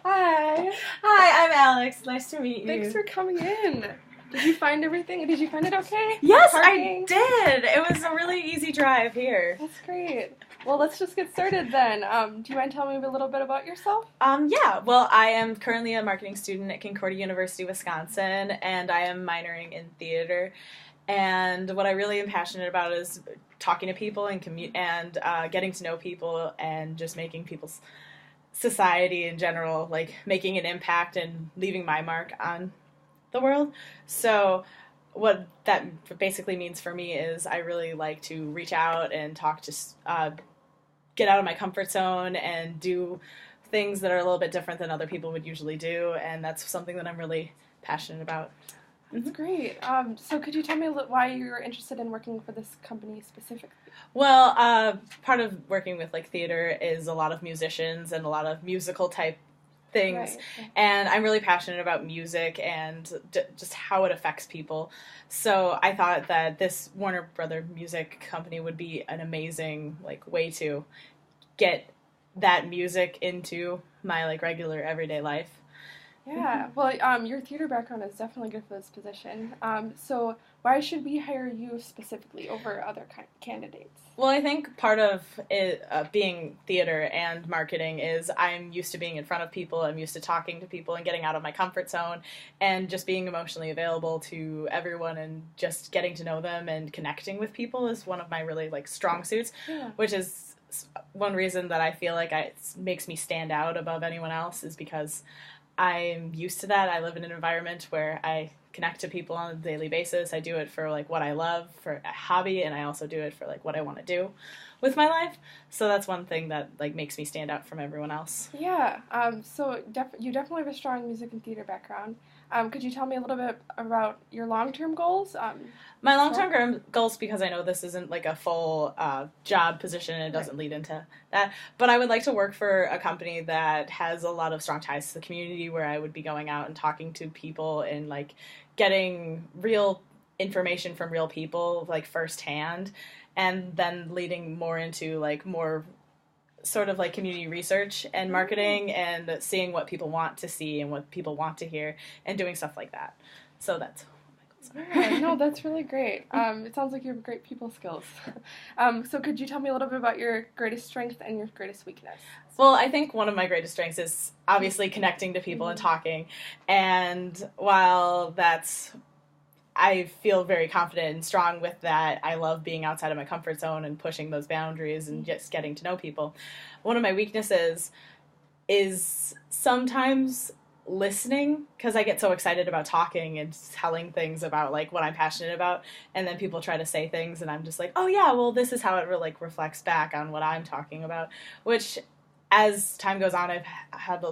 Hi. Hi, I'm Alex. Nice to meet you. Thanks for coming in. Did you find everything? Did you find it okay? Yes, I did. It was a really easy drive here. That's great. Well, let's just get started then. Do you mind telling me a little bit about yourself? Yeah. Well, I am currently a marketing student at Concordia University, Wisconsin, and I am minoring in theater. And what I really am passionate about is talking to people and getting to know people and just making people's society in general, like making an impact and leaving my mark on the world. So what that basically means for me is I really like to reach out and talk to get out of my comfort zone and do things that are a little bit different than other people would usually do, and that's something that I'm really passionate about. That's great. So could you tell me why you were interested in working for this company specifically? Well, part of working with like theater is a lot of musicians and a lot of musical type things, Right. and I'm really passionate about music and just how it affects people. So I thought that this Warner Brother music company would be an amazing like way to get that music into my like regular everyday life. Yeah, well, your theater background is definitely good for this position. So why should we hire you specifically over other candidates? Well, I think part of it, being theater and marketing is I'm used to being in front of people. I'm used to talking to people and getting out of my comfort zone and just being emotionally available to everyone and just getting to know them and connecting with people is one of my really like strong suits, which is one reason that I feel like it makes me stand out above anyone else is because I'm used to that. I live in an environment where I connect to people on a daily basis. I do it for like what I love for a hobby, and I also do it for like what I want to do with my life. So that's one thing that like makes me stand out from everyone else. Yeah. So you definitely have a strong music and theater background. Could you tell me a little bit about your long-term goals? My long-term goals, because I know this isn't like a full job position and it doesn't lead into that, but I would like to work for a company that has a lot of strong ties to the community where I would be going out and talking to people and like getting real information from real people like firsthand, and then leading more into like more sort of like community research and marketing and seeing what people want to see and what people want to hear and doing stuff like that. So that's Yeah, no, that's really great. It sounds like you have great people skills. So could you tell me a little bit about your greatest strength and your greatest weakness? Well, I think one of my greatest strengths is obviously connecting to people and talking. And while I feel very confident and strong with that, I love being outside of my comfort zone and pushing those boundaries and just getting to know people. One of my weaknesses is sometimes listening, because I get so excited about talking and telling things about like what I'm passionate about, and then people try to say things and I'm just like, oh yeah, well this is how it like reflects back on what I'm talking about, which as time goes on I've had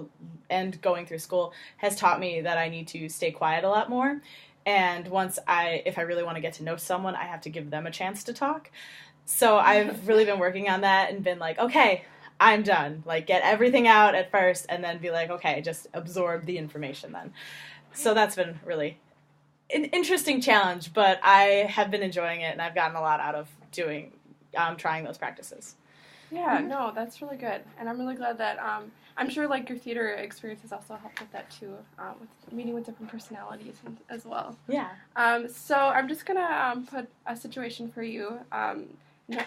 and going through school has taught me that I need to stay quiet a lot more, and if I really want to get to know someone, I have to give them a chance to talk. So I've really been working on that and been like, okay, I'm done. Like, get everything out at first and then be like, okay, just absorb the information then. So that's been really an interesting challenge, but I have been enjoying it and I've gotten a lot out of trying those practices. Yeah, no, that's really good. And I'm really glad that, I'm sure like your theater experience has also helped with that too, with meeting with different personalities as well. Yeah. So I'm just gonna put a situation for you.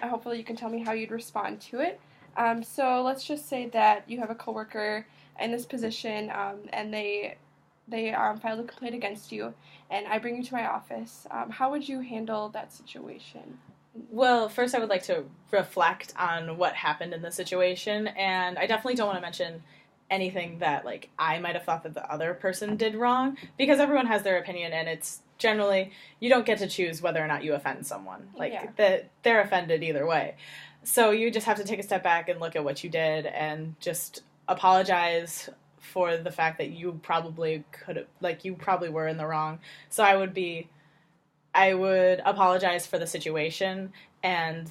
Hopefully you can tell me how you'd respond to it. So let's just say that you have a coworker in this position, and they filed a complaint against you, and I bring you to my office. How would you handle that situation? Well, first I would like to reflect on what happened in the situation, and I definitely don't want to mention anything that like I might have thought that the other person did wrong, because everyone has their opinion, and it's generally you don't get to choose whether or not you offend someone. Like they're offended either way. So you just have to take a step back and look at what you did and just apologize for the fact that you probably were in the wrong. So I would apologize for the situation and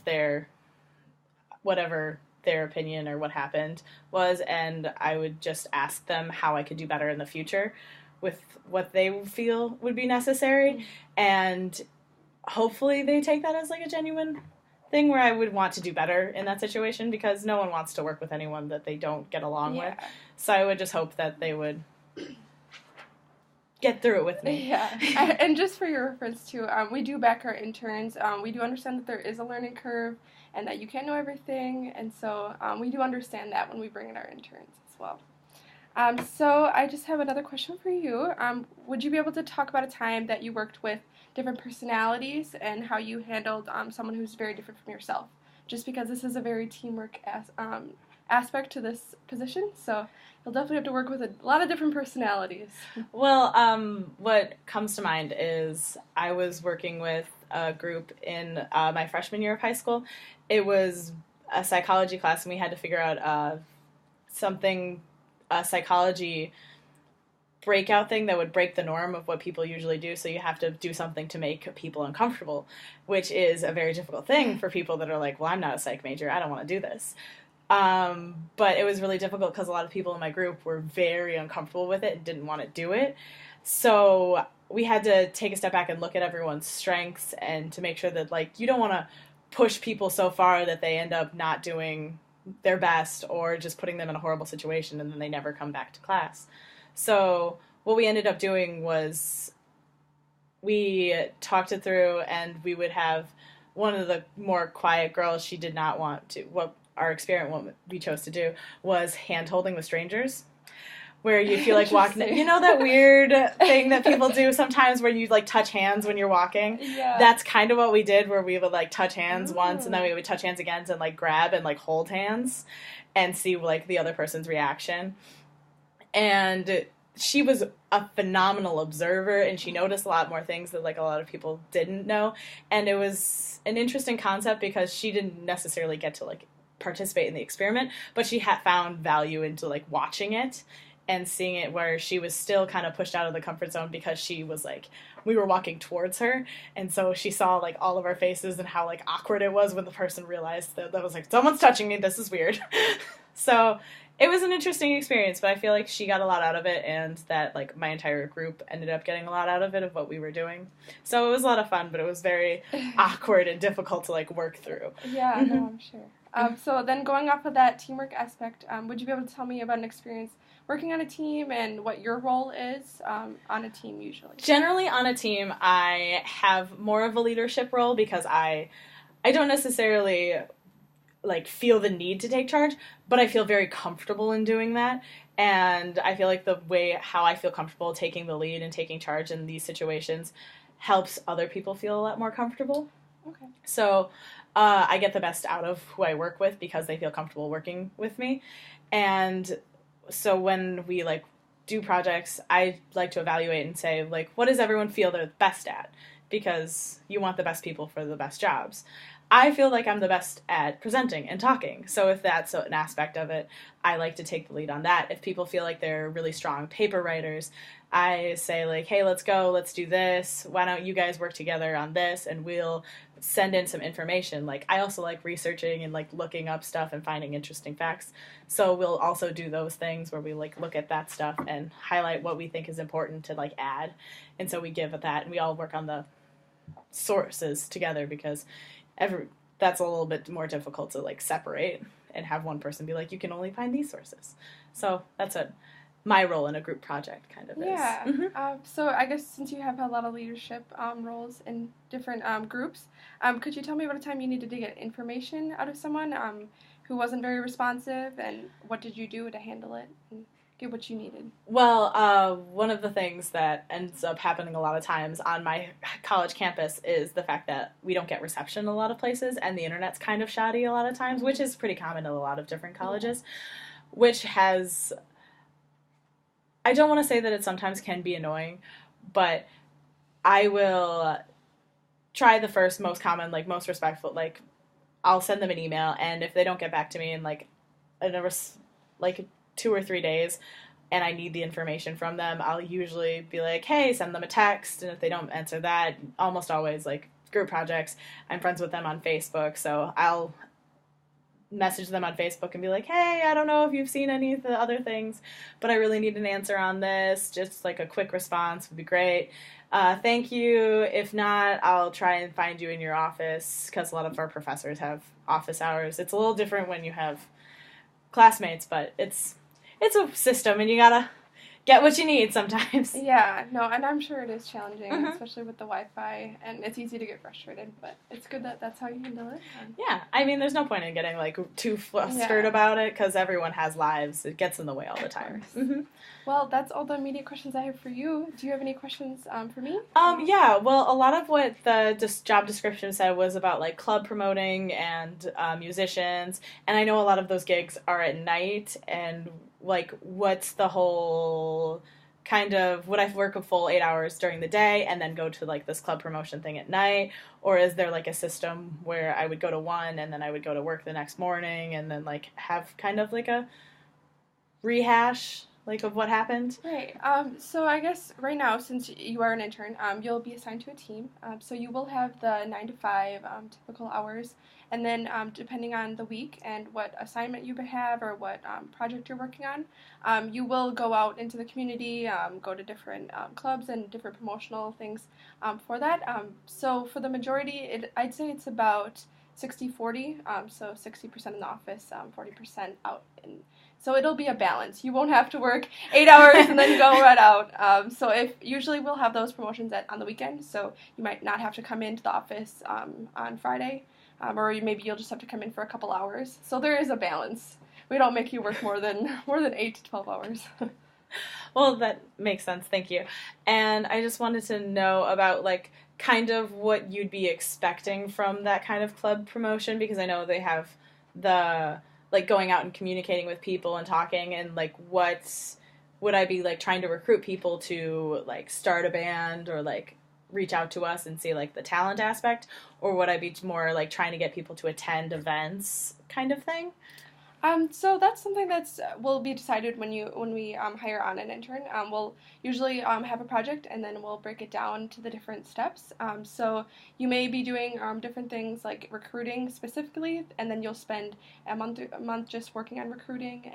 whatever their opinion or what happened was, and I would just ask them how I could do better in the future with what they feel would be necessary, and hopefully they take that as like a genuine thing where I would want to do better in that situation, because no one wants to work with anyone that they don't get along with. So I would just hope that they would get through it with me. Yeah. And just for your reference too, we do back our interns. We do understand that there is a learning curve and that you can't know everything, and so we do understand that when we bring in our interns as well. So I just have another question for you. Would you be able to talk about a time that you worked with different personalities and how you handled someone who's very different from yourself? Just because this is a very teamwork aspect to this position, so you'll definitely have to work with a lot of different personalities. Well, what comes to mind is I was working with a group in my freshman year of high school. It was a psychology class, and we had to figure out a psychology breakout thing that would break the norm of what people usually do. So you have to do something to make people uncomfortable, which is a very difficult thing for people that are like, well, I'm not a psych major, I don't want to do this. But it was really difficult because a lot of people in my group were very uncomfortable with it and didn't want to do it. So we had to take a step back and look at everyone's strengths, and to make sure that, like, you don't want to push people so far that they end up not doing their best or just putting them in a horrible situation and then they never come back to class. So what we ended up doing was we talked it through, and we would have one of the more quiet girls, she did not want to, what we chose to do was hand-holding with strangers, where you feel like walking, you know that weird thing that people do sometimes where you, like, touch hands when you're walking? Yeah. That's kind of what we did, where we would, like, touch hands once, and then we would touch hands again and, like, grab and, like, hold hands and see, like, the other person's reaction. And she was a phenomenal observer, and she noticed a lot more things that, like, a lot of people didn't know. And it was an interesting concept because she didn't necessarily get to, like, participate in the experiment, but she had found value into, like, watching it and seeing it, where she was still kind of pushed out of the comfort zone because she was, like, we were walking towards her, and so she saw, like, all of our faces and how, like, awkward it was when the person realized that was like, someone's touching me, this is weird. So it was an interesting experience, but I feel like she got a lot out of it, and that, like, my entire group ended up getting a lot out of it, of what we were doing. So it was a lot of fun, but it was very awkward and difficult to, like, work through. Yeah, no, I'm sure. So then, going off of that teamwork aspect, would you be able to tell me about an experience working on a team and what your role is on a team usually? Generally on a team, I have more of a leadership role because I don't necessarily, like, feel the need to take charge, but I feel very comfortable in doing that. And I feel like the way how I feel comfortable taking the lead and taking charge in these situations helps other people feel a lot more comfortable. Okay. So I get the best out of who I work with because they feel comfortable working with me. And so when we, like, do projects, I like to evaluate and say, like, what does everyone feel they're best at? Because you want the best people for the best jobs. I feel like I'm the best at presenting and talking. So if that's an aspect of it, I like to take the lead on that. If people feel like they're really strong paper writers, I say, like, hey, let's go, let's do this. Why don't you guys work together on this, and we'll send in some information. Like, I also like researching and, like, looking up stuff and finding interesting facts. So we'll also do those things where we, like, look at that stuff and highlight what we think is important to, like, add. And so we give it that, and we all work on the sources together, because that's a little bit more difficult to, like, separate and have one person be like, you can only find these sources. So that's what my role in a group project kind of is. Yeah. Mm-hmm. So I guess since you have a lot of leadership roles in different groups, could you tell me about a time you needed to get information out of someone who wasn't very responsive, and what did you do to handle it and get what you needed? Well, one of the things that ends up happening a lot of times on my college campus is the fact that we don't get reception in a lot of places, and the internet's kind of shoddy a lot of times, which is pretty common in a lot of different colleges, which has... I don't want to say that it sometimes can be annoying, but I will try the first, most common, like, most respectful, like, I'll send them an email, and if they don't get back to me in, like, 2 or 3 days, and I need the information from them, I'll usually be like, hey, send them a text, and if they don't answer that, almost always, like, group projects, I'm friends with them on Facebook, so I'll message them on Facebook and be like, hey, I don't know if you've seen any of the other things, but I really need an answer on this. Just like a quick response would be great. Thank you. If not, I'll try and find you in your office, because a lot of our professors have office hours. It's a little different when you have classmates, but it's a system, and you gotta get what you need sometimes. Yeah, no, and I'm sure it is challenging, especially with the Wi-Fi, and it's easy to get frustrated, but it's good that that's how you handle it. Yeah, I mean, there's no point in getting, like, too flustered about it, because everyone has lives. It gets in the way all the time. Well, that's all the media questions I have for you. Do you have any questions for me? Yeah, well, a lot of what the job description said was about, like, club promoting and musicians, and I know a lot of those gigs are at night, and like, what's the whole kind of, would I work a full 8 hours during the day and then go to, like, this club promotion thing at night? Or is there, like, a system where I would go to one and then I would go to work the next morning and then, like, have kind of, like, a rehash, like, of what happened? Right. So I guess right now, since you are an intern, you'll be assigned to a team. So you will have the 9 to 5 typical hours. And then depending on the week and what assignment you have or what project you're working on, you will go out into the community, go to different clubs and different promotional things for that. So for the majority, I'd say it's about 60-40, so 60% in the office, 40% out. So it'll be a balance. You won't have to work 8 hours and then go right out. So usually we'll have those promotions on the weekend, so you might not have to come into the office on Friday. Or maybe you'll just have to come in for a couple hours. So there is a balance. We don't make you work more than 8 to 12 hours. Well, that makes sense. Thank you. And I just wanted to know about, like, kind of what you'd be expecting from that kind of club promotion, because I know they have the, like, going out and communicating with people and talking, and, like, what would I be, like, trying to recruit people to, like, start a band or, like, reach out to us and see, like, the talent aspect, or would I be more, like, trying to get people to attend events kind of thing? So that's something that's will be decided when we hire on an intern. We'll usually have a project, and then we'll break it down to the different steps. So you may be doing different things like recruiting specifically, and then you'll spend a month just working on recruiting,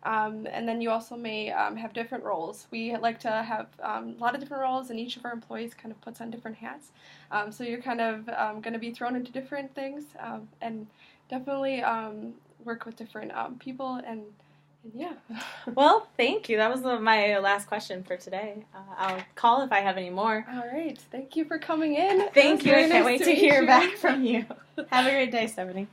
and then you also may have different roles. We like to have a lot of different roles, and each of our employees kind of puts on different hats. So you're kind of going to be thrown into different things, and definitely work with different people, and yeah. Well, thank you. That was my last question for today. I'll call if I have any more. All right. Thank you for coming in. Thank you. I can't wait to hear back from you. Have a great day, Stephanie.